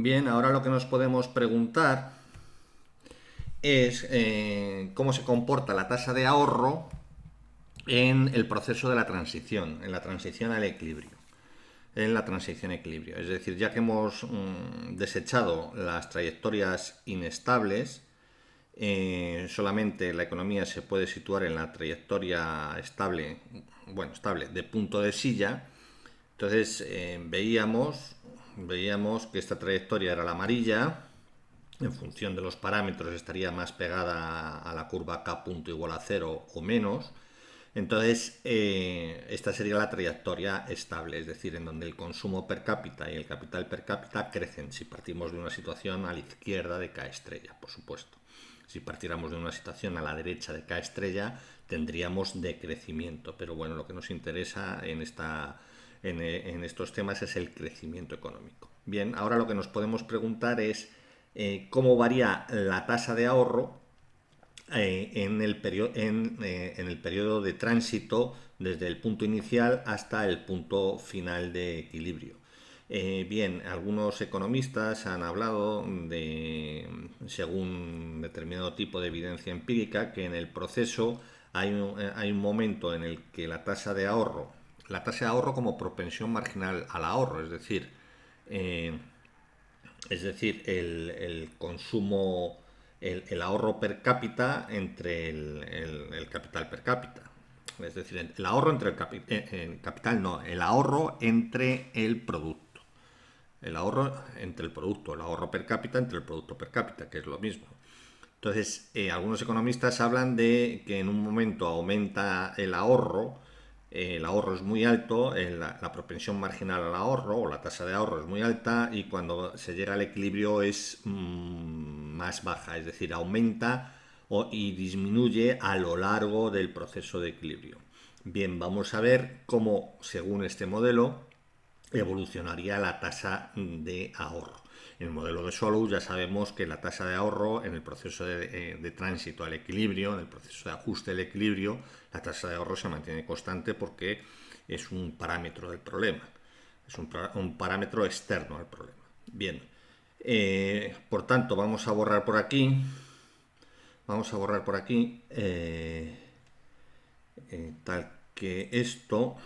Bien, ahora lo que nos podemos preguntar es cómo se comporta la tasa de ahorro en el proceso de la transición, en la transición al equilibrio, en la transición a equilibrio. Es decir, ya que hemos desechado las trayectorias inestables, solamente la economía se puede situar en la trayectoria estable, bueno, estable, de punto de silla. Entonces veíamos que esta trayectoria era la amarilla. En función de los parámetros estaría más pegada a la curva K punto igual a cero o menos. Entonces, esta sería la trayectoria estable, es decir, en donde el consumo per cápita y el capital per cápita crecen si partimos de una situación a la izquierda de K estrella, por supuesto. Si partiéramos de una situación a la derecha de K estrella, tendríamos decrecimiento. Pero bueno, lo que nos interesa en estos temas es el crecimiento económico. Bien, ahora lo que nos podemos preguntar es cómo varía la tasa de ahorro en el periodo de tránsito desde el punto inicial hasta el punto final de equilibrio. Bien, algunos economistas han hablado de, según determinado tipo de evidencia empírica, que en el proceso hay un momento en el que la tasa de ahorro como propensión marginal al ahorro, eh, es decir, el consumo, el ahorro per cápita entre el capital per cápita. Es decir, el ahorro entre el capital, no, el ahorro entre el producto. El ahorro entre el producto, el ahorro per cápita entre el producto per cápita, que es lo mismo. Entonces, algunos economistas hablan de que en un momento aumenta el ahorro es muy alto, la propensión marginal al ahorro o la tasa de ahorro es muy alta y cuando se llega al equilibrio es más baja, es decir, aumenta y disminuye a lo largo del proceso de equilibrio. Bien, vamos a ver cómo, según este modelo, evolucionaría la tasa de ahorro. En el modelo de Solow ya sabemos que la tasa de ahorro en el proceso de tránsito al equilibrio, en el proceso de ajuste del equilibrio, la tasa de ahorro se mantiene constante porque es un parámetro del problema, es un parámetro externo al problema. Bien, por tanto vamos a borrar por aquí, tal que esto,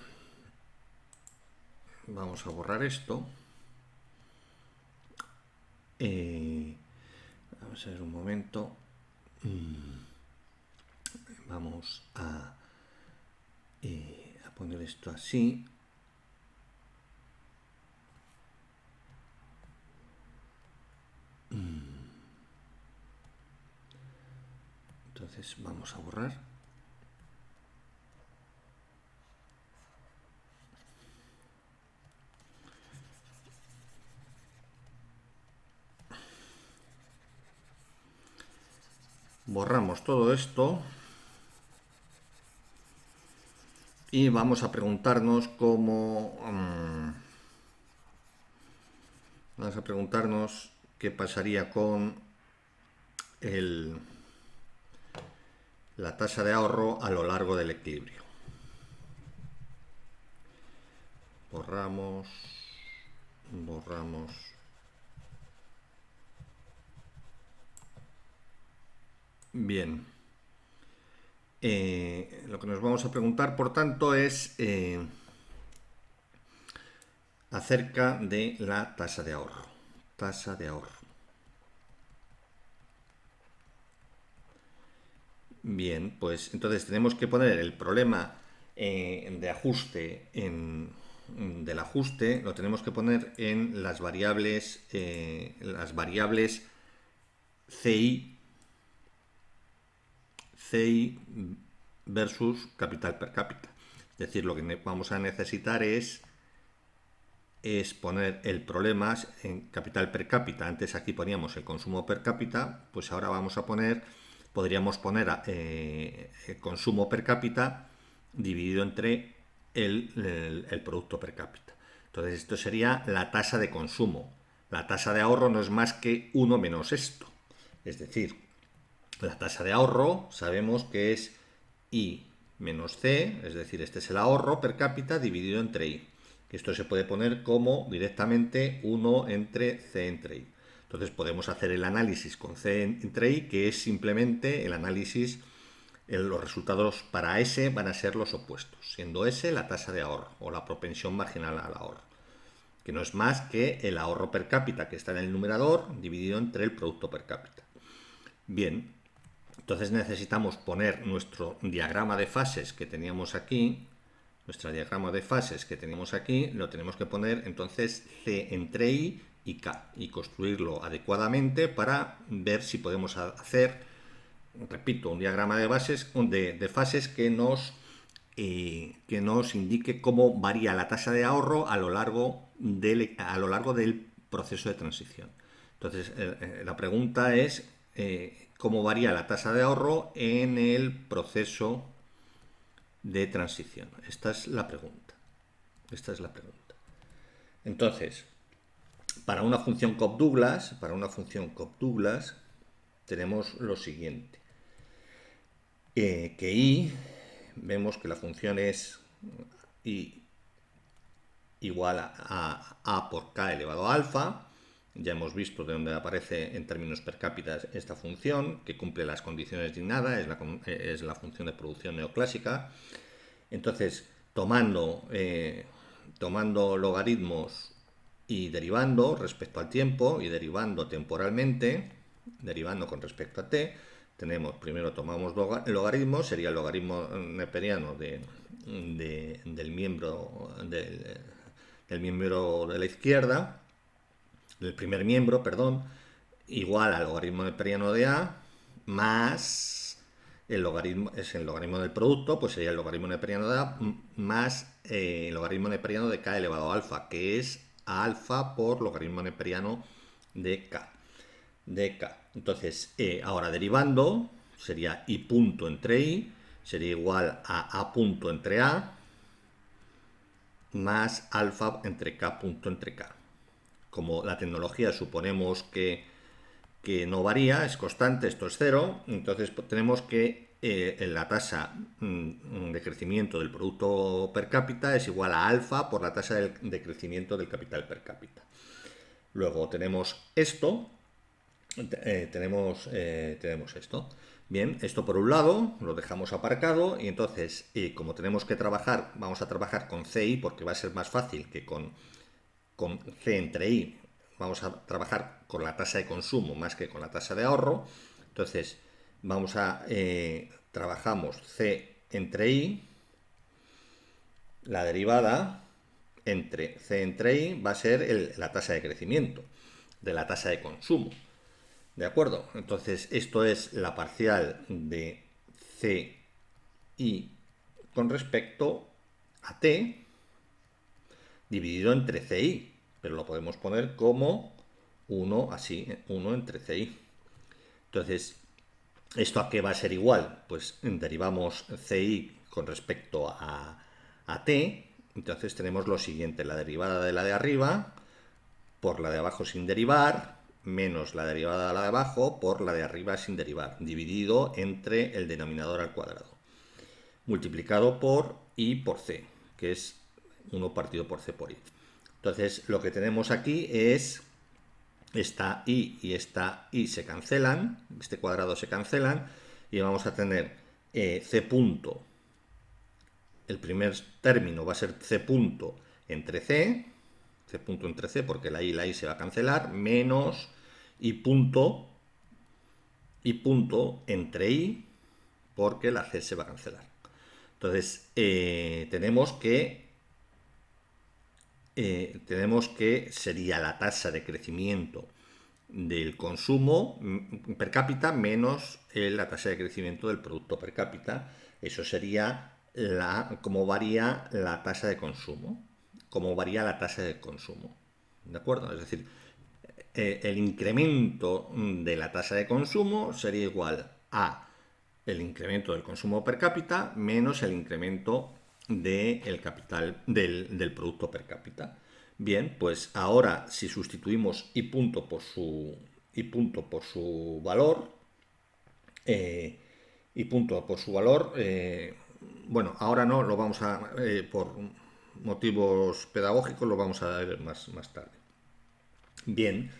vamos a borrar esto. Vamos a ver un momento. Vamos a poner esto así. Entonces vamos a borrar. Borramos todo esto y vamos a preguntarnos vamos a preguntarnos qué pasaría con la tasa de ahorro a lo largo del equilibrio. Borramos. Bien. Lo que nos vamos a preguntar, por tanto, es acerca de la tasa de ahorro. Tasa de ahorro. Bien, pues entonces tenemos que poner el problema de ajuste del ajuste, lo tenemos que poner en las variables CI versus capital per cápita. Es decir, lo que vamos a necesitar es poner el problema en capital per cápita. Antes aquí poníamos el consumo per cápita, pues ahora podríamos poner el consumo per cápita dividido entre el producto per cápita. Entonces esto sería la tasa de consumo. La tasa de ahorro no es más que 1 menos esto. Es decir, la tasa de ahorro sabemos que es I menos C, es decir, este es el ahorro per cápita dividido entre I, Esto se puede poner como directamente 1 entre C entre I. Entonces podemos hacer el análisis con C entre I, que es simplemente el análisis, los resultados para S van a ser los opuestos, siendo S la tasa de ahorro o la propensión marginal al ahorro, que no es más que el ahorro per cápita que está en el numerador dividido entre el producto per cápita. Bien, entonces necesitamos poner nuestro diagrama de fases que teníamos aquí, lo tenemos que poner entonces C entre I y K y construirlo adecuadamente para ver si podemos hacer, repito, un diagrama de fases que nos indique cómo varía la tasa de ahorro a lo largo del proceso de transición. Entonces, la pregunta es cómo varía la tasa de ahorro en el proceso de transición. Esta es la pregunta. Entonces, para una función Cobb-Douglas, tenemos lo siguiente. Que I, vemos que la función es I igual a por K elevado a alfa. Ya hemos visto de dónde aparece en términos per cápita esta función, que cumple las condiciones de nada, es la función de producción neoclásica. Entonces, tomando logaritmos y derivando respecto al tiempo y derivando temporalmente, derivando con respecto a t, primero tomamos logaritmos, sería el logaritmo neperiano del miembro de la izquierda, del primer miembro, perdón, igual al logaritmo neperiano de A, más el logaritmo del producto, pues sería el logaritmo neperiano de A, más el logaritmo neperiano de K elevado a alfa, que es alfa por logaritmo neperiano de K. Entonces, ahora derivando, sería I punto entre I, sería igual a punto entre A, más alfa entre K punto entre K. Como la tecnología suponemos que no varía, es constante, esto es cero, entonces tenemos que la tasa de crecimiento del producto per cápita es igual a alfa por la tasa de crecimiento del capital per cápita. Luego tenemos esto, tenemos esto. Bien, esto por un lado lo dejamos aparcado y entonces como tenemos que trabajar, vamos a trabajar con CI porque va a ser más fácil que con C entre I. Vamos a trabajar con la tasa de consumo más que con la tasa de ahorro. Entonces trabajamos C entre I, la derivada entre C entre I va a ser la tasa de crecimiento de la tasa de consumo. ¿De acuerdo? Entonces, esto es la parcial de CI con respecto a T dividido entre CI, pero lo podemos poner como 1 así, 1 entre CI. Entonces, ¿esto a qué va a ser igual? Pues derivamos CI con respecto a T, entonces tenemos lo siguiente, la derivada de la de arriba por la de abajo sin derivar, menos la derivada de la de abajo por la de arriba sin derivar, dividido entre el denominador al cuadrado, multiplicado por I por C, que es 1 partido por C por I. Entonces, lo que tenemos aquí es esta I y esta I se cancelan, este cuadrado se cancelan, y vamos a tener C punto, el primer término va a ser C punto entre C porque la I se va a cancelar, menos I punto entre I, porque la C se va a cancelar. Entonces, tenemos que sería la tasa de crecimiento del consumo per cápita menos la tasa de crecimiento del producto per cápita. Eso sería cómo varía la tasa de consumo. ¿De acuerdo? Es decir, el incremento de la tasa de consumo sería igual a el incremento del consumo per cápita menos el incremento del capital del producto per cápita. Bien, pues ahora si sustituimos I punto por su valor, bueno, ahora no, lo vamos a motivos pedagógicos lo vamos a ver más tarde. Bien,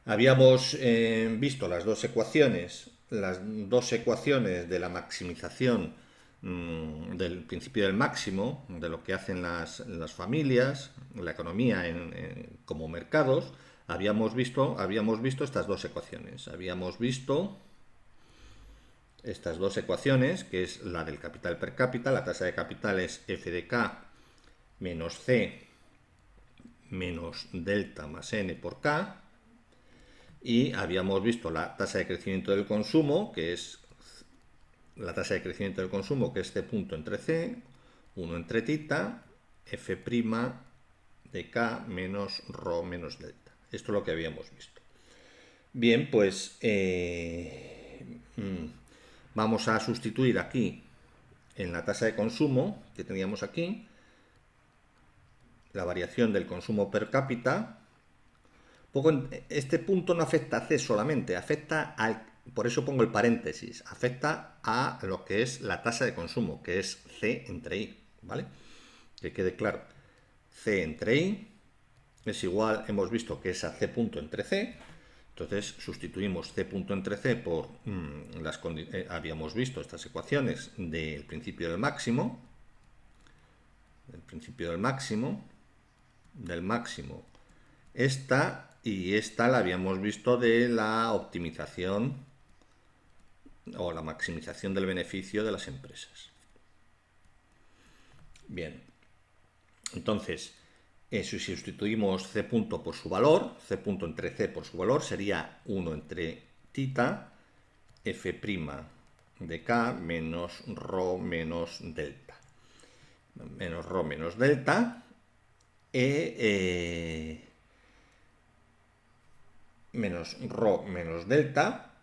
habíamos visto las dos ecuaciones de la maximización del principio del máximo, de lo que hacen las familias, la economía como mercados. Habíamos visto estas dos ecuaciones. Habíamos visto estas dos ecuaciones, que es la del capital per cápita. La tasa de capital es F de K menos C menos delta más N por K. Y habíamos visto la tasa de crecimiento del consumo, que es C punto entre C, 1 entre tita, F' de K menos ρ menos delta. Esto es lo que habíamos visto. Bien, pues vamos a sustituir aquí en la tasa de consumo que teníamos aquí la variación del consumo per cápita. Este punto no afecta a C solamente, afecta por eso pongo el paréntesis, afecta a lo que es la tasa de consumo, que es C entre I, ¿vale? Que quede claro. C entre I es igual, hemos visto que es a C punto entre C, entonces sustituimos C punto entre C por habíamos visto estas ecuaciones del principio del máximo, esta y esta la habíamos visto de la optimización o la maximización del beneficio de las empresas. Bien, entonces si sustituimos C punto por su valor, C punto entre C por su valor sería 1 entre tita F' de K menos ρ menos delta. Menos ρ menos delta menos ρ menos delta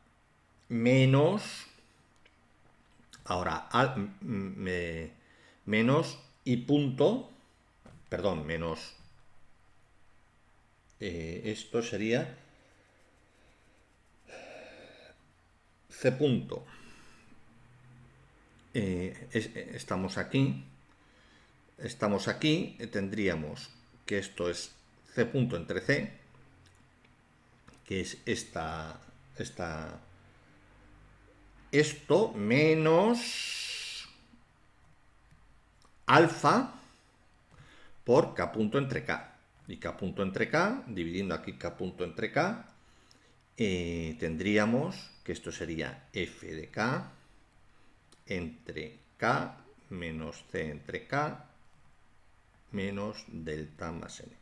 menos ahora menos y punto, perdón, menos esto sería C punto, estamos aquí, tendríamos que esto es C punto entre C, que es esto menos alfa por K punto entre K. Y K punto entre K, dividiendo aquí K punto entre K, tendríamos que esto sería F de K entre K menos C entre K menos delta más N.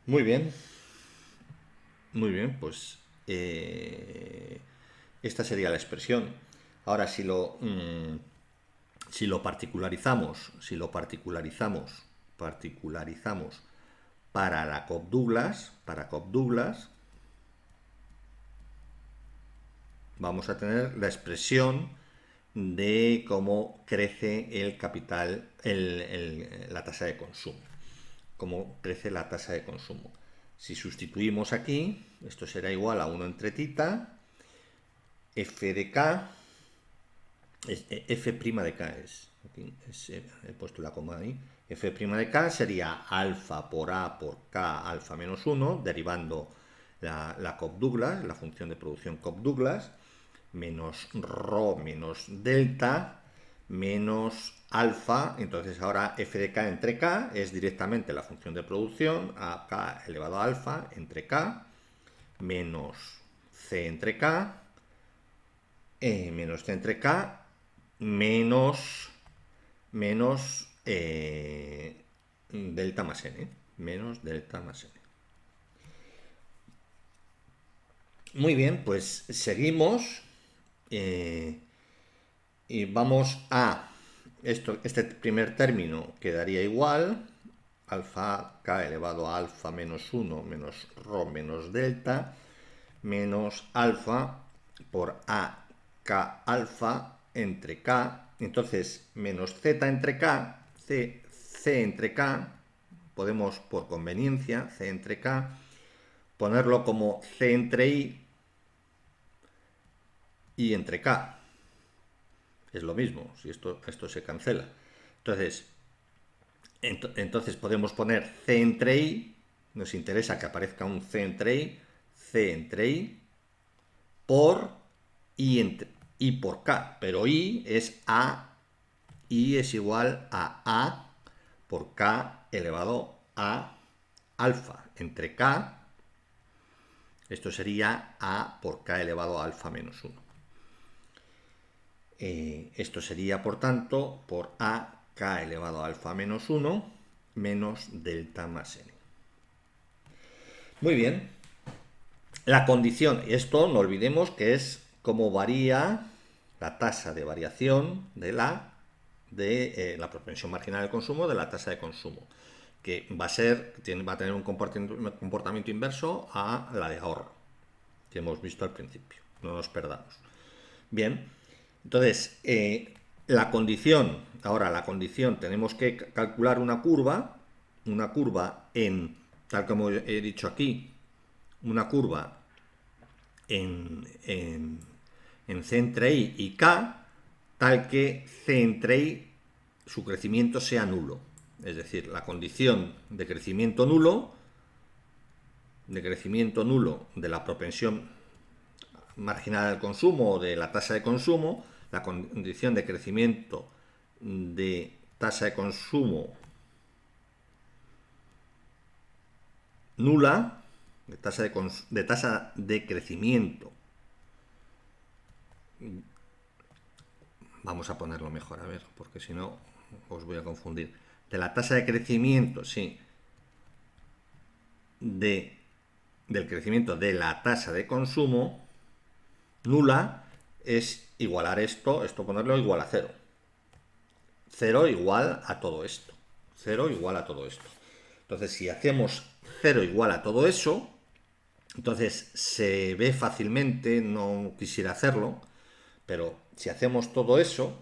Muy bien, pues esta sería la expresión. Ahora, si lo particularizamos, para la Cobb-Douglas, vamos a tener la expresión de cómo crece el capital, la tasa de consumo. Cómo crece la tasa de consumo. Si sustituimos aquí, esto será igual a 1 entre tita, F de K, F' de K aquí he puesto la coma ahí, F' de K sería alfa por A por K alfa menos 1, derivando la Cobb-Douglas, la función de producción Cobb-Douglas, menos ρ menos delta, menos alfa, entonces ahora F de K entre K es directamente la función de producción, a K elevado a alfa entre K, menos C entre K, menos C entre K, menos delta más N, Muy bien, pues seguimos y vamos a este primer término quedaría igual, alfa K elevado a alfa menos 1 menos ρ menos delta, menos alfa por A K alfa entre K, entonces menos Z entre K, C entre K, podemos por conveniencia, C entre K, ponerlo como C entre I entre K. Es lo mismo, si esto se cancela. Entonces podemos poner C entre I, nos interesa que aparezca un C entre I, C entre I, por I por K, pero I es A, I es igual a A por K elevado a alfa, entre K, esto sería A por K elevado a alfa menos 1. Esto sería, por tanto, por A K elevado a alfa menos 1 menos delta más N. Muy bien. La condición, esto no olvidemos que es cómo varía la tasa de variación de la propensión marginal del consumo de la tasa de consumo, que va a tener un comportamiento inverso a la de ahorro, que hemos visto al principio. No nos perdamos. Bien, entonces, la condición, tenemos que calcular una curva en, tal como he dicho aquí, una curva en C entre I y K, tal que C entre I, su crecimiento sea nulo. Es decir, la condición de crecimiento nulo de la propensión marginal al consumo o de la tasa de consumo, la condición de crecimiento de tasa de consumo nula, de tasa de crecimiento, vamos a ponerlo mejor, a ver, porque si no os voy a confundir, de la tasa de crecimiento, sí, del crecimiento de la tasa de consumo nula, es igualar esto ponerlo igual a 0. 0 igual a todo esto. 0 igual a todo esto. Entonces, si hacemos 0 igual a todo eso, entonces se ve fácilmente, no quisiera hacerlo, pero si hacemos todo eso,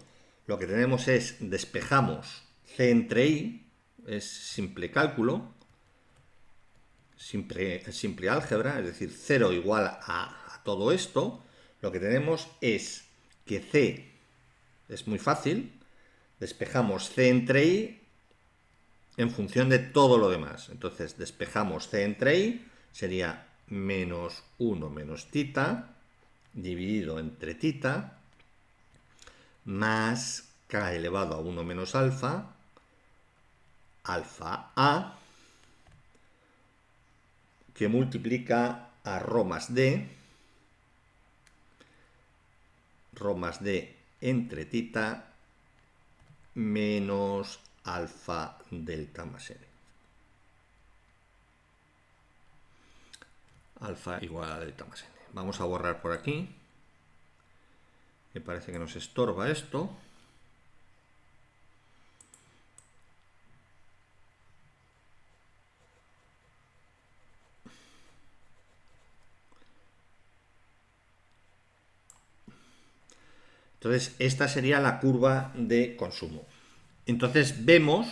lo que tenemos es, despejamos C entre I, es simple cálculo, simple álgebra, es decir, 0 igual a todo esto, lo que tenemos es que C es muy fácil, despejamos C entre I en función de todo lo demás. Entonces despejamos C entre I, sería menos 1 menos tita, dividido entre tita, más K elevado a 1 menos alfa, alfa A, que multiplica a ρ más D entre tita menos alfa delta más N. Alfa igual a delta más N. Vamos a borrar por aquí. Me parece que nos estorba esto. Entonces, esta sería la curva de consumo. Entonces, vemos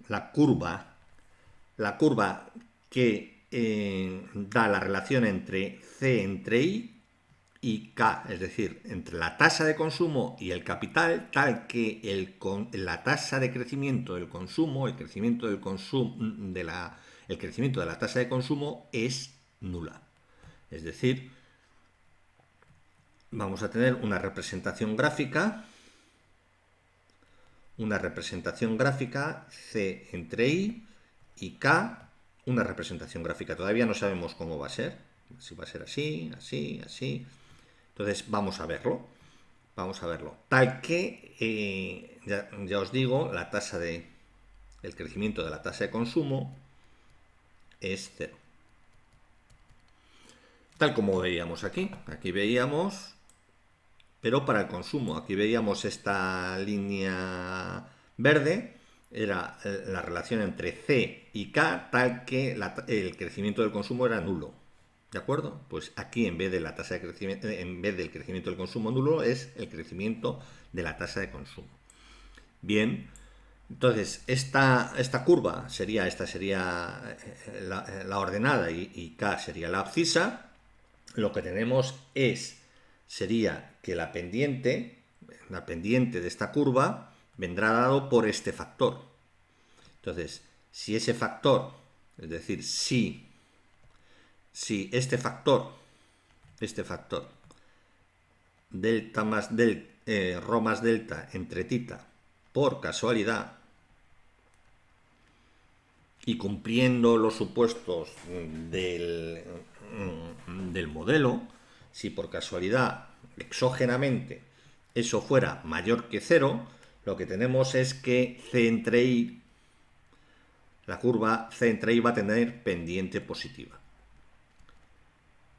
la curva que da la relación entre C entre I y K, es decir, entre la tasa de consumo y el capital, tal que la tasa de crecimiento del consumo, el crecimiento de la tasa de consumo es nula. Es decir, vamos a tener una representación gráfica C entre I y K, una representación gráfica. Todavía no sabemos cómo va a ser, si va a ser así, así, así. Entonces vamos a verlo. Tal que, ya os digo, el crecimiento de la tasa de consumo es 0. Tal como veíamos aquí. Aquí veíamos, pero para el consumo. Aquí veíamos esta línea verde, era la relación entre C y K, tal que el crecimiento del consumo era nulo. ¿De acuerdo? Pues aquí en vez de la tasa de crecimiento, en vez del crecimiento del consumo nulo, es el crecimiento de la tasa de consumo. Bien, entonces esta curva sería la ordenada y K sería la abscisa. Lo que tenemos sería que la pendiente, la pendiente de esta curva vendrá dado por este factor. Entonces, si ese factor, es decir, si este factor delta más rho más delta entre tita, por casualidad, y cumpliendo los supuestos del modelo, si por casualidad exógenamente eso fuera mayor que 0, lo que tenemos es que C entre I, la curva C entre I va a tener pendiente positiva.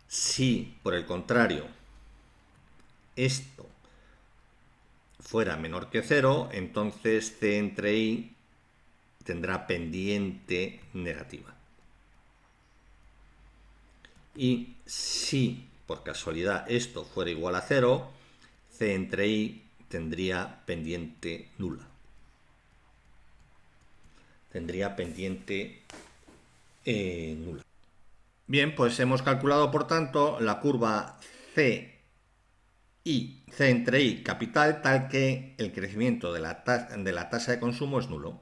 Si, por el contrario, esto fuera menor que 0, entonces C entre I tendrá pendiente negativa. Y si por casualidad esto fuera igual a 0, C entre I tendría pendiente nula. Tendría pendiente nula. Bien, pues hemos calculado, por tanto, la curva C entre I capital tal que el crecimiento de la tasa de consumo es nulo.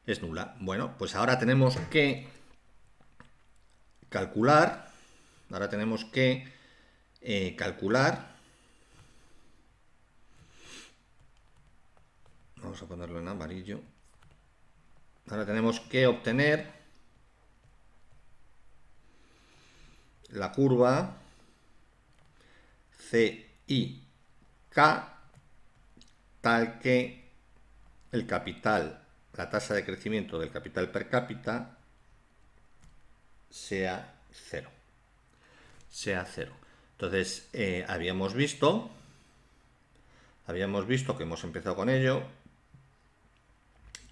Es nula. Bueno, pues ahora tenemos que calcular. Ahora tenemos que calcular. Vamos a ponerlo en amarillo. Ahora tenemos que obtener la curva CIK tal que el capital, la tasa de crecimiento del capital per cápita sea 0. Entonces, habíamos visto que hemos empezado con ello,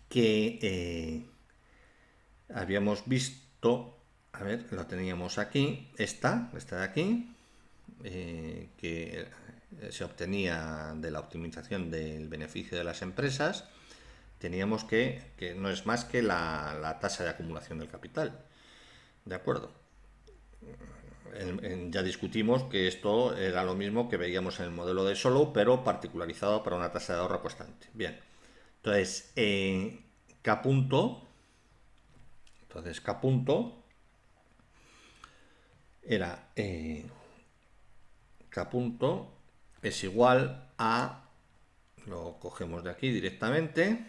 que habíamos visto, a ver, lo teníamos aquí, esta de aquí, que se obtenía de la optimización del beneficio de las empresas. Teníamos que no es más que la tasa de acumulación del capital. ¿De acuerdo? Ya discutimos que esto era lo mismo que veíamos en el modelo de Solow, pero particularizado para una tasa de ahorro constante. Bien, entonces K punto era K punto es igual a, lo cogemos de aquí directamente,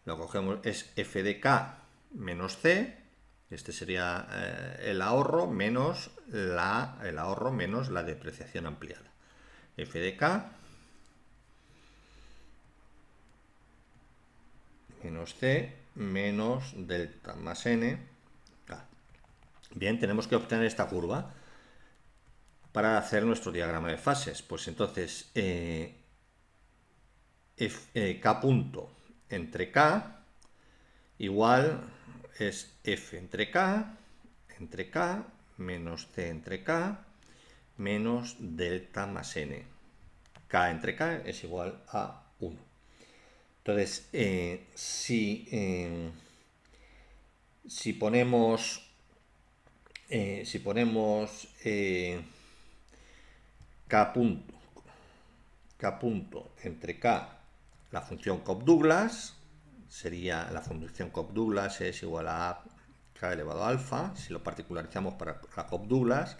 lo cogemos, es F de K menos C. Este sería el ahorro menos la depreciación ampliada. F de K menos C menos delta más N K. Bien, tenemos que obtener esta curva para hacer nuestro diagrama de fases. Pues entonces K punto entre K igual es F entre K menos C entre K menos delta más N. K entre K es igual a 1. Entonces, si ponemos K punto entre K, la función Cobb-Douglas, sería la función Cobb-Douglas es igual a K elevado a alfa. Si lo particularizamos para la Cobb-Douglas,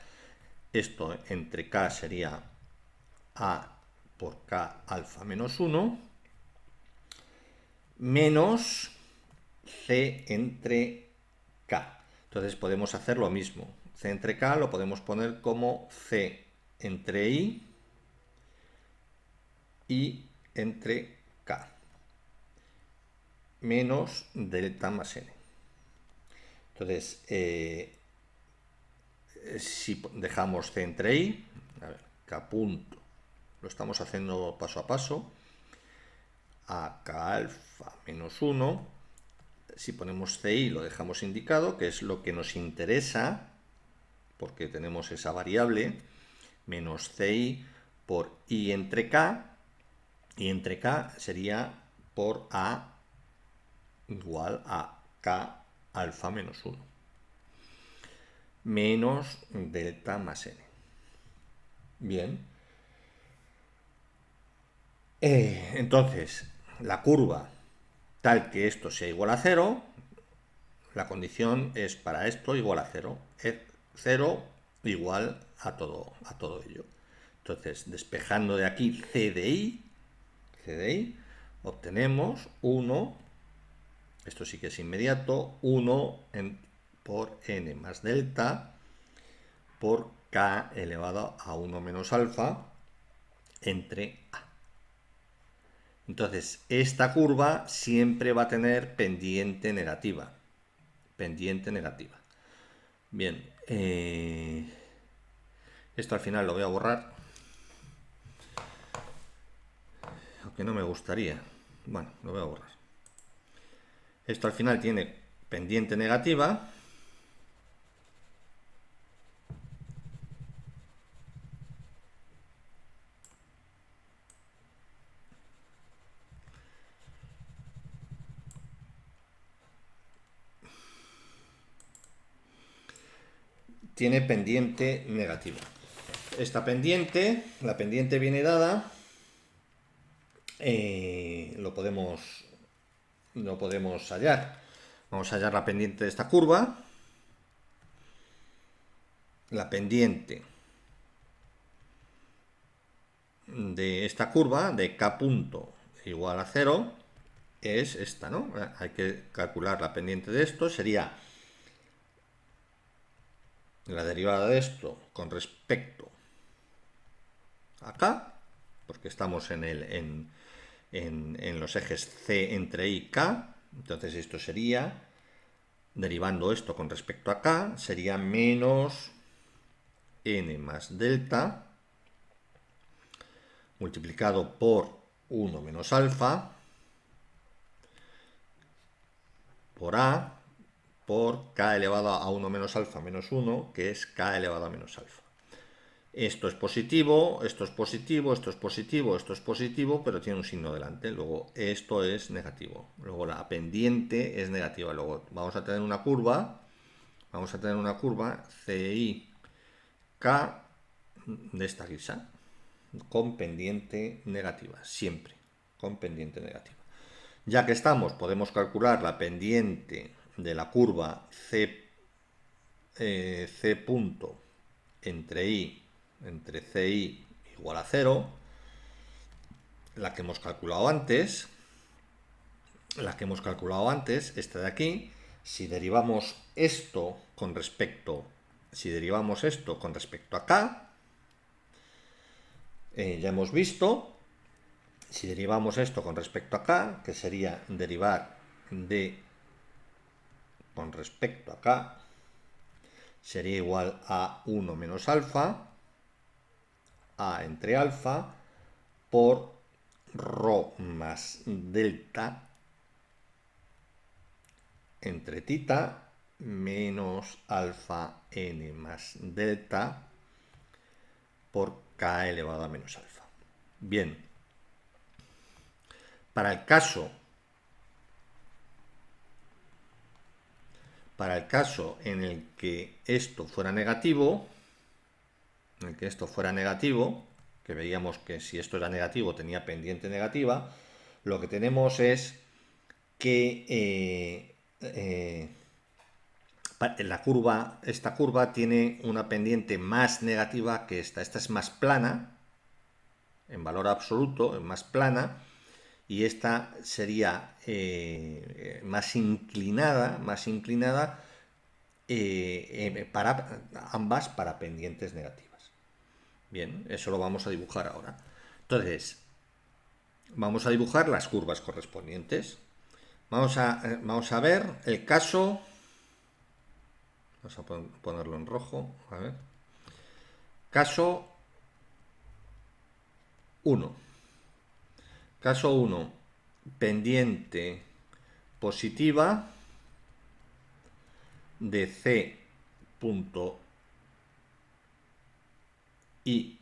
esto entre K sería A por K alfa menos 1 menos C entre K. Entonces podemos hacer lo mismo. C entre K lo podemos poner como C entre I entre K menos delta más N. Entonces, si dejamos C entre I, a ver, K punto, lo estamos haciendo paso a paso, a K alfa menos 1, si ponemos CI lo dejamos indicado, que es lo que nos interesa, porque tenemos esa variable, menos CI por I entre K, y entre K sería por A igual a K alfa menos 1 menos delta más N. Bien. Entonces, la curva tal que esto sea igual a 0, la condición es para esto igual a 0. Es 0 igual a todo ello. Entonces, despejando de aquí C de I, obtenemos 1, esto sí que es inmediato, 1 por n más delta por k elevado a 1 menos alfa entre a. Entonces, esta curva siempre va a tener pendiente negativa. Pendiente negativa. Bien, esto al final lo voy a borrar, aunque no me gustaría. Bueno, lo voy a borrar. Esto al final tiene pendiente negativa. Tiene pendiente negativa. Esta pendiente, la pendiente viene dada, lo podemos hallar. Vamos a hallar la pendiente de esta curva. La pendiente de esta curva, de k punto igual a 0, es esta, ¿no? Hay que calcular la pendiente de esto, sería la derivada de esto con respecto a k, porque estamos en los ejes C entre I y K. Entonces esto sería, derivando esto con respecto a K, sería menos n más delta multiplicado por 1 menos alfa por A por K elevado a 1 menos alfa menos 1, que es K elevado a menos alfa. Esto es positivo, esto es positivo, esto es positivo, esto es positivo, pero tiene un signo delante. Luego esto es negativo. Luego la pendiente es negativa. Luego vamos a tener una curva, CI K de esta guisa, con pendiente negativa, siempre con pendiente negativa. Ya que estamos, podemos calcular la pendiente de la curva C punto entre CI igual a 0, la que hemos calculado antes, esta de aquí. Si derivamos esto con respecto a K, ya hemos visto, si derivamos esto con respecto a K, que sería derivar de con respecto a K, sería igual a 1 menos alfa, A entre alfa, por rho más delta entre tita menos alfa n más delta por k elevado a menos alfa. Bien, para el caso en el que esto fuera negativo, que veíamos que si esto era negativo tenía pendiente negativa, lo que tenemos es que esta curva tiene una pendiente más negativa que esta. Esta es más plana, en valor absoluto, es más plana, y esta sería más inclinada para ambas para pendientes negativas. Bien, eso lo vamos a dibujar ahora. Entonces, vamos a dibujar las curvas correspondientes. Vamos a ver el caso. Vamos a ponerlo en rojo. A ver. Caso 1. Caso 1. Pendiente positiva de C punto I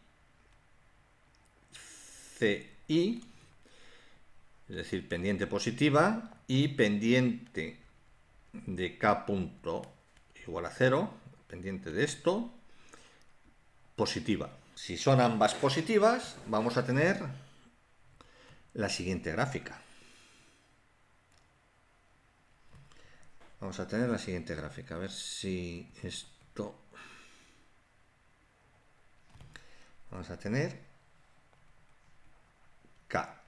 CI, es decir, pendiente positiva, y pendiente de K punto igual a 0, pendiente de esto, positiva. Si son ambas positivas, vamos a tener la siguiente gráfica. Vamos a tener la siguiente gráfica. A ver si esto... Vamos a tener K,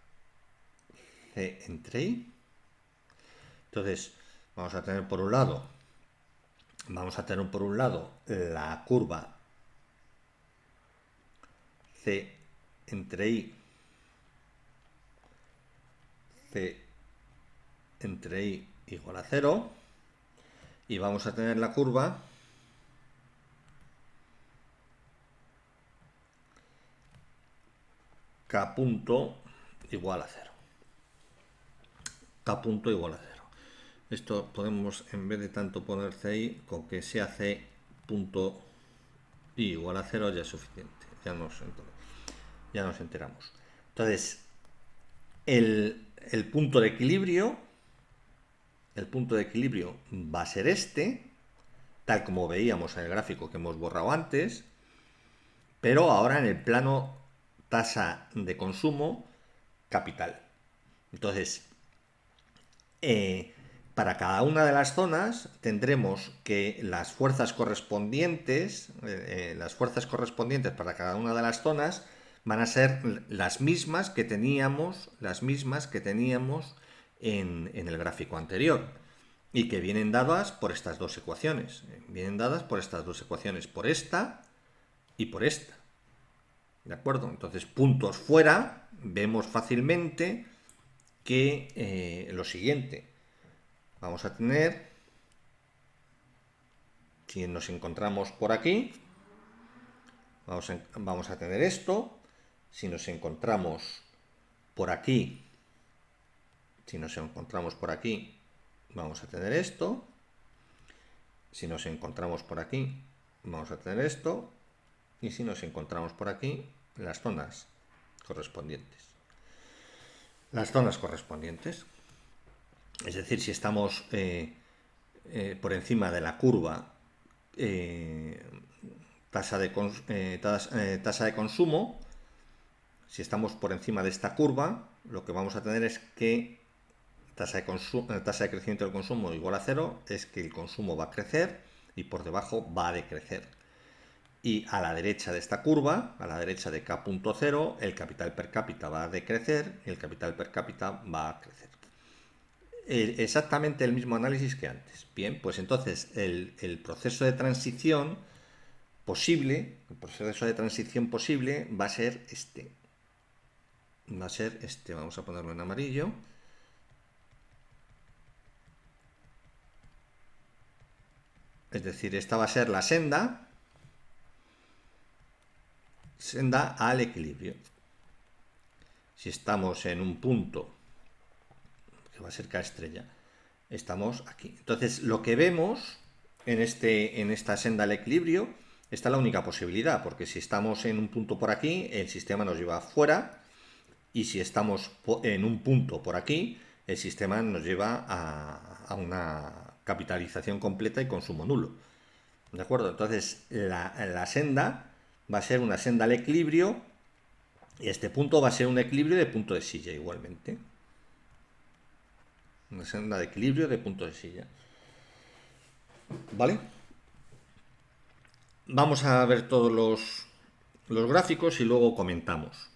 C entre I. Entonces, vamos a tener por un lado la curva C entre I, C entre I igual a 0, y vamos a tener la curva K punto igual a 0. K punto igual a 0. Esto podemos, en vez de tanto poner CI, con que sea C punto I igual a 0 ya es suficiente. Ya nos enteramos. Entonces, el punto de equilibrio va a ser este, tal como veíamos en el gráfico que hemos borrado antes, pero ahora en el plano tasa de consumo capital. Entonces, para cada una de las zonas tendremos que las fuerzas correspondientes para cada una de las zonas van a ser las mismas que teníamos en el gráfico anterior, y que vienen dadas por estas dos ecuaciones. Por esta y por esta. ¿De acuerdo? Entonces, puntos fuera, vemos fácilmente que lo siguiente. Vamos a tener, si nos encontramos por aquí, vamos a tener esto. Si nos encontramos por aquí, vamos a tener esto. Si nos encontramos por aquí, vamos a tener esto. Y si nos encontramos por aquí, las zonas correspondientes. Es decir, si estamos por encima de la curva tasa de consumo, si estamos por encima de esta curva, lo que vamos a tener es que tasa de crecimiento del consumo igual a 0, es que el consumo va a crecer y por debajo va a decrecer. Y a la derecha de esta curva, a la derecha de K.0, el capital per cápita va a decrecer y el capital per cápita va a crecer. Exactamente el mismo análisis que antes. Bien, pues entonces el proceso de transición posible, va a ser este. Vamos a ponerlo en amarillo. Es decir, esta va a ser la senda al equilibrio. Si estamos en un punto, que va a ser K estrella, estamos aquí. Entonces, lo que vemos en esta senda al equilibrio, esta es la única posibilidad, porque si estamos en un punto por aquí, el sistema nos lleva fuera, y si estamos en un punto por aquí, el sistema nos lleva a una capitalización completa y consumo nulo. ¿De acuerdo? Entonces, la senda va a ser una senda al equilibrio, y este punto va a ser un equilibrio de punto de silla igualmente. Una senda de equilibrio de punto de silla. ¿Vale? Vamos a ver todos los gráficos y luego comentamos.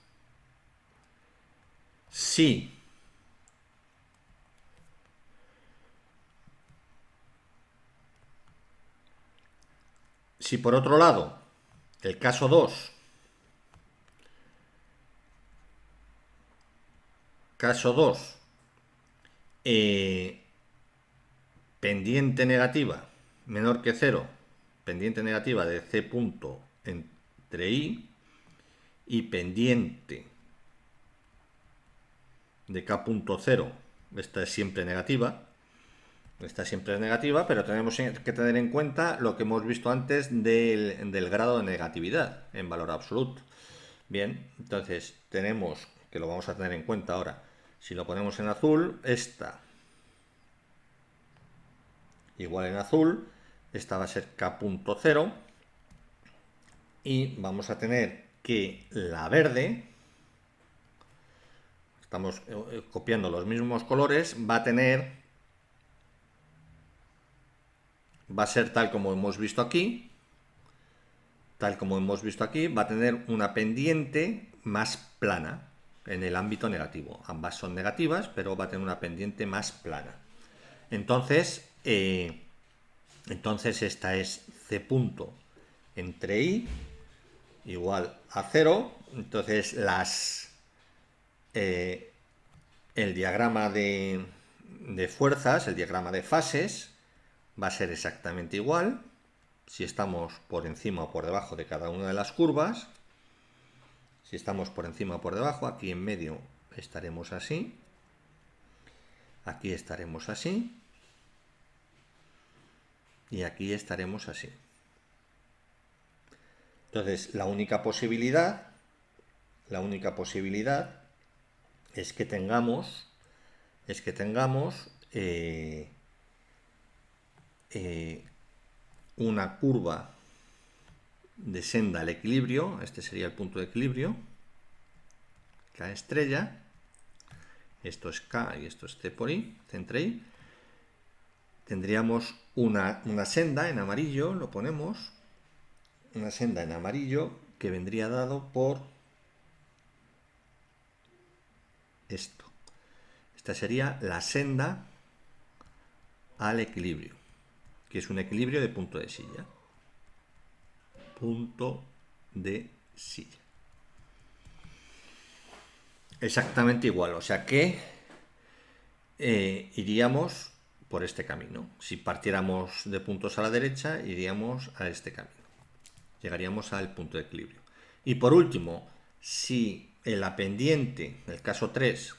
Si por otro lado, el caso 2, pendiente negativa menor que 0, pendiente negativa de C punto entre I, y pendiente de K.0, esta es siempre negativa, pero tenemos que tener en cuenta lo que hemos visto antes del grado de negatividad en valor absoluto. Bien, entonces tenemos que lo vamos a tener en cuenta ahora. Si lo ponemos en azul, esta igual en azul, esta va a ser K.0, y vamos a tener que la verde, estamos copiando los mismos colores, va a ser tal como hemos visto aquí, va a tener una pendiente más plana en el ámbito negativo. Ambas son negativas, pero va a tener una pendiente más plana. Entonces esta es C punto entre I igual a 0. Entonces el diagrama de fuerzas, el diagrama de fases, va a ser exactamente igual si estamos por encima o por debajo de cada una de las curvas. Si estamos por encima o por debajo, aquí en medio estaremos así, aquí estaremos así y aquí estaremos así. Entonces la única posibilidad es que tengamos una curva de senda al equilibrio. Este sería el punto de equilibrio, K estrella, esto es K y esto es C por I, C entre I. Tendríamos una senda en amarillo, lo ponemos, una senda en amarillo que vendría dado por esto. Esta sería la senda al equilibrio, que es un equilibrio de punto de silla. Punto de silla. Exactamente igual, o sea que iríamos por este camino. Si partiéramos de puntos a la derecha, iríamos a este camino. Llegaríamos al punto de equilibrio. Y por último, si la pendiente, en el caso 3,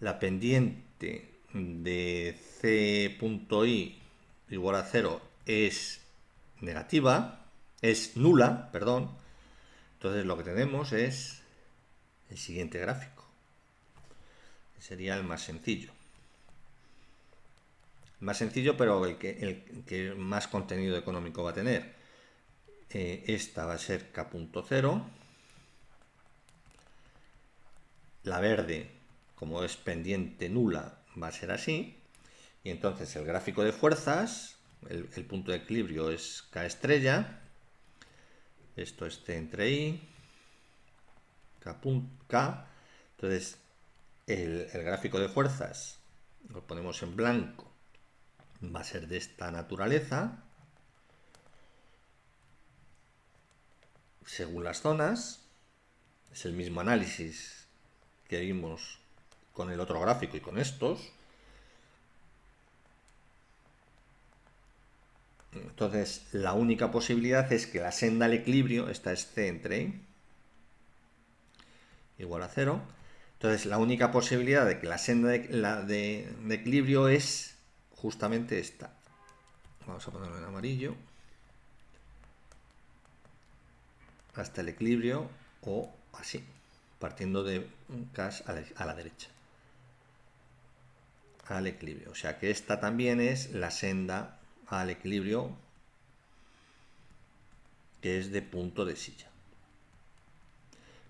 la pendiente de C.I igual a 0 es negativa, es nula, perdón, entonces lo que tenemos es el siguiente gráfico. Sería el más sencillo. Más sencillo, pero el que más contenido económico va a tener. Esta va a ser K.0. La verde, como es pendiente nula, va a ser así. Y entonces el gráfico de fuerzas, el punto de equilibrio es K estrella. Esto es C entre I. K. Entonces el gráfico de fuerzas, lo ponemos en blanco, va a ser de esta naturaleza, según las zonas. Es el mismo análisis que vimos con el otro gráfico y con estos. Entonces la única posibilidad es que la senda al equilibrio, esta es C entre I, igual a 0. Entonces la única posibilidad de que la senda de equilibrio es justamente esta. Vamos a ponerlo en amarillo. Hasta el equilibrio o así, partiendo de un cash a la derecha. Al equilibrio. O sea que esta también es la senda al equilibrio, que es de punto de silla.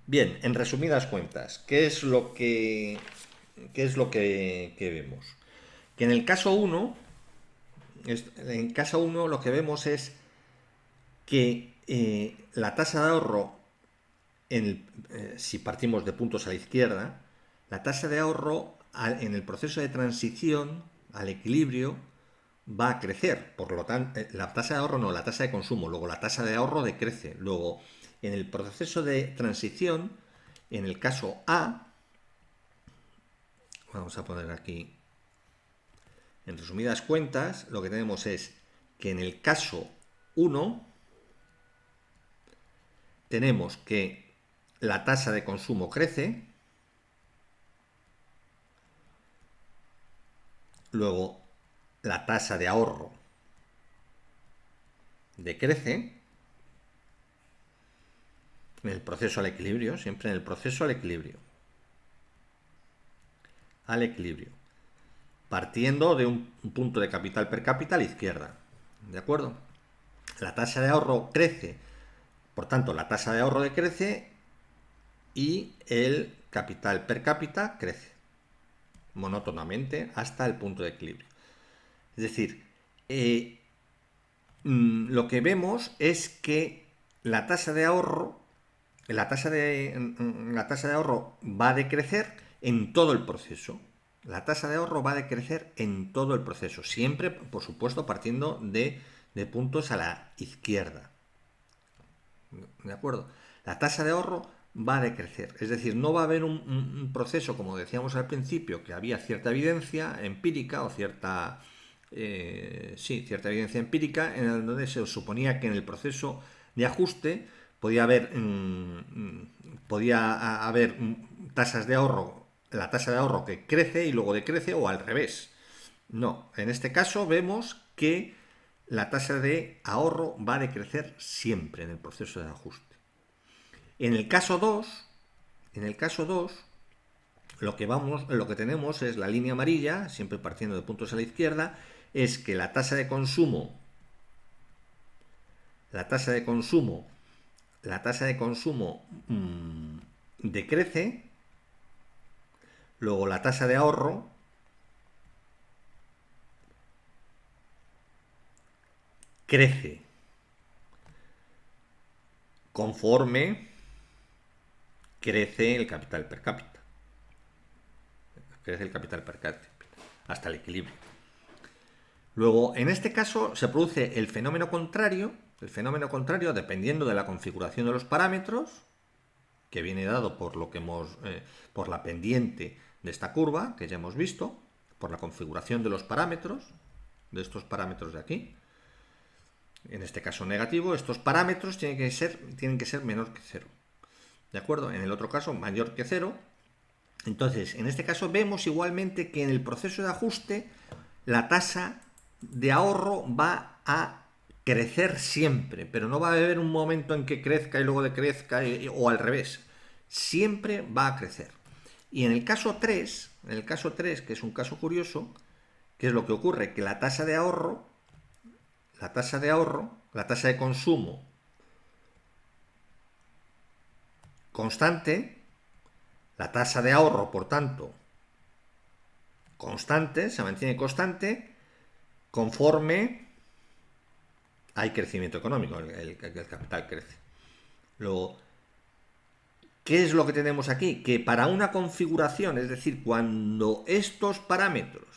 Bien, en resumidas cuentas, ¿qué es lo que vemos? Que en el caso 1, lo que vemos es que la tasa de ahorro, si partimos de puntos a la izquierda, la tasa de ahorro en el proceso de transición al equilibrio va a crecer. Por lo tanto, la tasa de ahorro no, la tasa de consumo. Luego la tasa de ahorro decrece. Luego, en el proceso de transición, en el caso A, vamos a poner aquí, en resumidas cuentas, lo que tenemos es que en el caso 1 tenemos que la tasa de consumo crece, luego la tasa de ahorro decrece en el proceso al equilibrio, siempre en el proceso al equilibrio, partiendo de un punto de capital per cápita a la izquierda, ¿de acuerdo? La tasa de ahorro crece, por tanto la tasa de ahorro decrece y el capital per cápita crece monótonamente hasta el punto de equilibrio. Es decir, lo que vemos es que la tasa de ahorro va a decrecer en todo el proceso. La tasa de ahorro va a decrecer en todo el proceso, siempre, por supuesto, partiendo de puntos a la izquierda. ¿De acuerdo? La tasa de ahorro va a decrecer. Es decir, no va a haber un proceso, como decíamos al principio, que había cierta evidencia empírica o cierta evidencia empírica en donde se suponía que en el proceso de ajuste podía haber tasas de ahorro, la tasa de ahorro que crece y luego decrece o al revés. No, en este caso vemos que la tasa de ahorro va a decrecer siempre en el proceso de ajuste. En el caso 2, lo que tenemos es la línea amarilla, siempre partiendo de puntos a la izquierda, es que la tasa de consumo decrece, luego la tasa de ahorro crece conforme crece el capital per cápita. Crece el capital per cápita hasta el equilibrio. Luego, en este caso, se produce el fenómeno contrario, dependiendo de la configuración de los parámetros, que viene dado por lo que por la pendiente de esta curva, que ya hemos visto, por la configuración de los parámetros, de estos parámetros de aquí. En este caso negativo, estos parámetros tienen que ser menor que 0. ¿De acuerdo? En el otro caso, mayor que 0. Entonces, en este caso vemos igualmente que en el proceso de ajuste la tasa de ahorro va a crecer siempre, pero no va a haber un momento en que crezca y luego decrezca o al revés. Siempre va a crecer. Y en el caso 3, que es un caso curioso, ¿qué es lo que ocurre? Que la tasa de consumo constante, la tasa de ahorro, por tanto, constante, se mantiene constante conforme hay crecimiento económico, el capital crece. Luego, ¿qué es lo que tenemos aquí? Que para una configuración, es decir, cuando estos parámetros,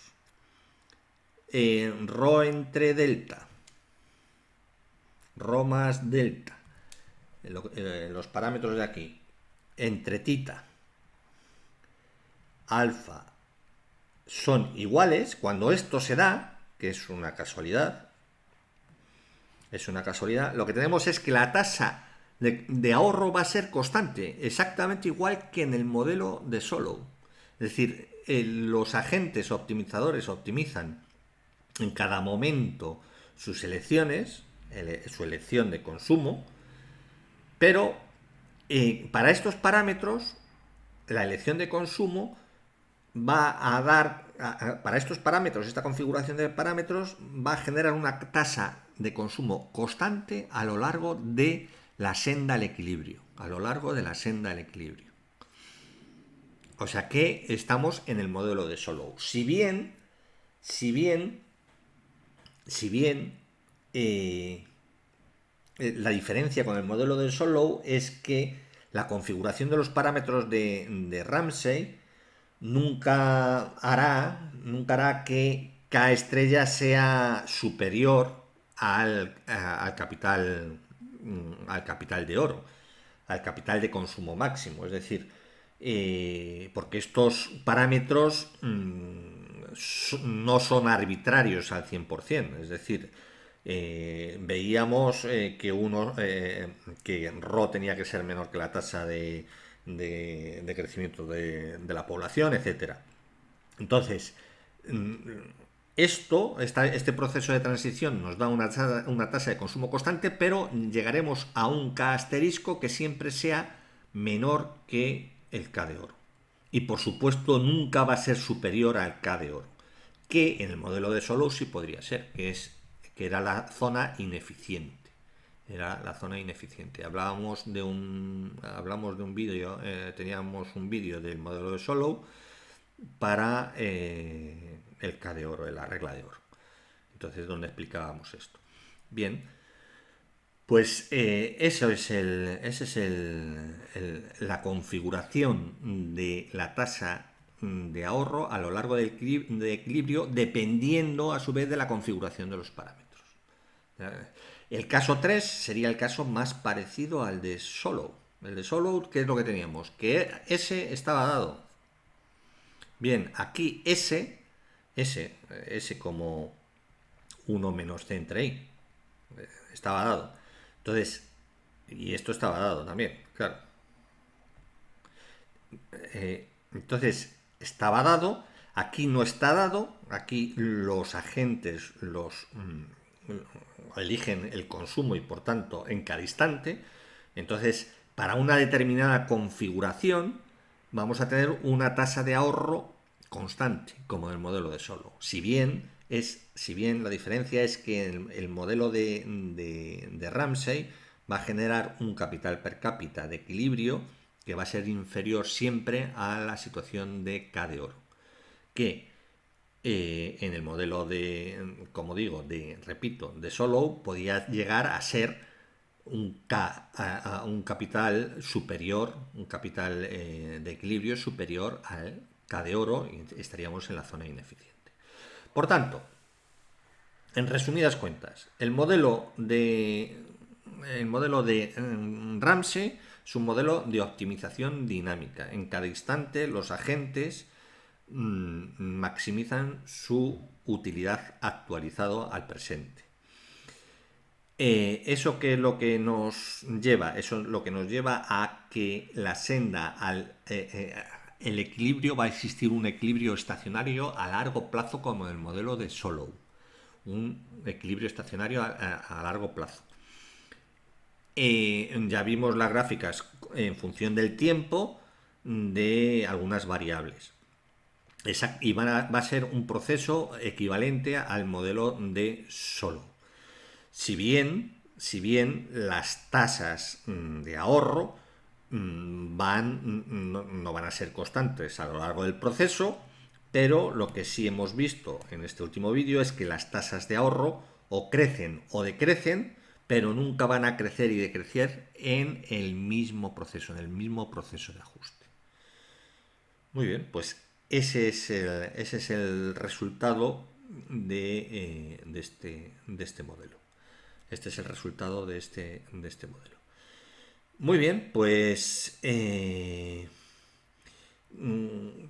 ρ entre delta, ρ más delta, los parámetros de aquí, entre tita, alfa, son iguales, cuando esto se da, que es una casualidad, lo que tenemos es que la tasa de ahorro va a ser constante, exactamente igual que en el modelo de Solow. Es decir, los agentes optimizadores optimizan en cada momento sus elecciones, su elección de consumo, pero para estos parámetros, la elección de consumo va a dar, para estos parámetros, esta configuración de parámetros va a generar una tasa de consumo constante a lo largo de la senda al equilibrio. O sea que estamos en el modelo de Solow. Si bien la diferencia con el modelo de Solow es que la configuración de los parámetros de Ramsey nunca hará que K estrella sea superior al capital de oro, al capital de consumo máximo. Es decir, porque estos parámetros no son arbitrarios al 100%. Es decir, veíamos que ρ tenía que ser menor que la tasa de crecimiento de la población, etcétera. Entonces, este proceso de transición nos da una tasa de consumo constante, pero llegaremos a un K asterisco que siempre sea menor que el K de oro. Y por supuesto nunca va a ser superior al K de oro, que en el modelo de Solow sí podría ser, que era la zona ineficiente. era la zona ineficiente. Hablamos de un vídeo, teníamos un vídeo del modelo de Solow para el K de oro, la regla de oro. Entonces, donde explicábamos esto. Bien, pues esa es la configuración de la tasa de ahorro a lo largo del equilibrio, dependiendo a su vez de la configuración de los parámetros. El caso 3 sería el caso más parecido al de Solow. El de Solow, ¿qué es lo que teníamos? Que S estaba dado. Bien, aquí S como 1 menos C entre I, estaba dado. Entonces, y esto estaba dado también, claro. Entonces, estaba dado, aquí no está dado, aquí los agentes eligen el consumo y por tanto en cada instante. Entonces, para una determinada configuración vamos a tener una tasa de ahorro constante, como en el modelo de Solow. Si bien la diferencia es que el modelo de Ramsey va a generar un capital per cápita de equilibrio que va a ser inferior siempre a la situación de K de oro. Que en el modelo como digo, repito, de Solow podía llegar a ser un capital superior, un capital de equilibrio superior al K de oro y estaríamos en la zona ineficiente. Por tanto, en resumidas cuentas, el modelo de Ramsey es un modelo de optimización dinámica. En cada instante los agentes maximizan su utilidad actualizado al presente. Eso que es lo que nos lleva, eso es lo que nos lleva a que la senda el equilibrio, va a existir un equilibrio estacionario a largo plazo como en el modelo de Solow, un equilibrio estacionario a largo plazo. Ya vimos las gráficas en función del tiempo de algunas variables. Y va a ser un proceso equivalente al modelo de Solow. Si bien las tasas de ahorro no van a ser constantes a lo largo del proceso, pero lo que sí hemos visto en este último vídeo es que las tasas de ahorro o crecen o decrecen, pero nunca van a crecer y decrecer en el mismo proceso de ajuste. Muy bien, pues ese es el resultado de este modelo. Este es el resultado de este modelo. Muy bien, pues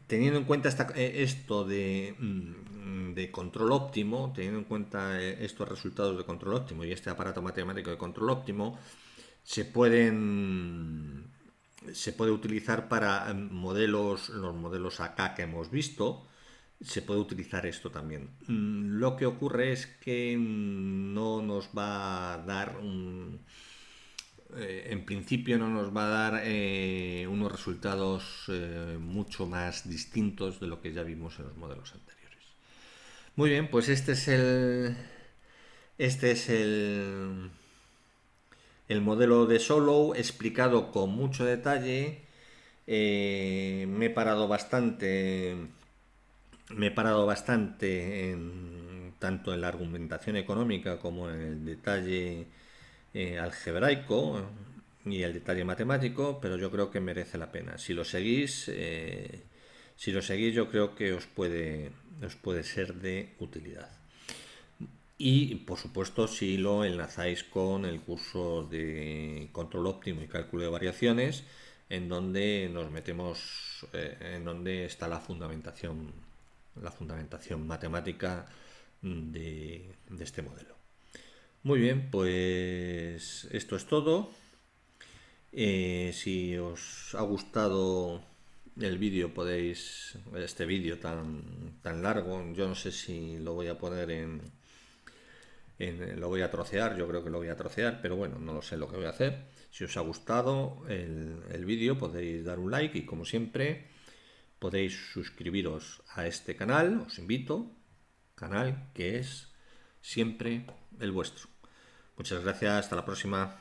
teniendo en cuenta esto de control óptimo, teniendo en cuenta estos resultados de control óptimo y este aparato matemático de control óptimo, se puede utilizar para los modelos AK que hemos visto. Se puede utilizar esto también. Lo que ocurre es que no nos va a dar en principio no nos va a dar unos resultados mucho más distintos de lo que ya vimos en los modelos anteriores. Muy bien, pues este es el modelo de Solow explicado con mucho detalle. Me he parado bastante tanto en la argumentación económica como en el detalle algebraico y el detalle matemático, pero yo creo que merece la pena. Si lo seguís, yo creo que os puede ser de utilidad. Y por supuesto, si lo enlazáis con el curso de control óptimo y cálculo de variaciones, en donde nos metemos, en donde está la fundamentación matemática de este modelo. Muy bien, pues esto es todo. Si os ha gustado el vídeo, este vídeo tan largo, yo no sé si lo voy a poner lo voy a trocear, yo creo que lo voy a trocear, pero bueno, no lo sé lo que voy a hacer. Si os ha gustado el vídeo, podéis dar un like y como siempre podéis suscribiros a este canal, os invito, canal que es siempre el vuestro. Muchas gracias, hasta la próxima.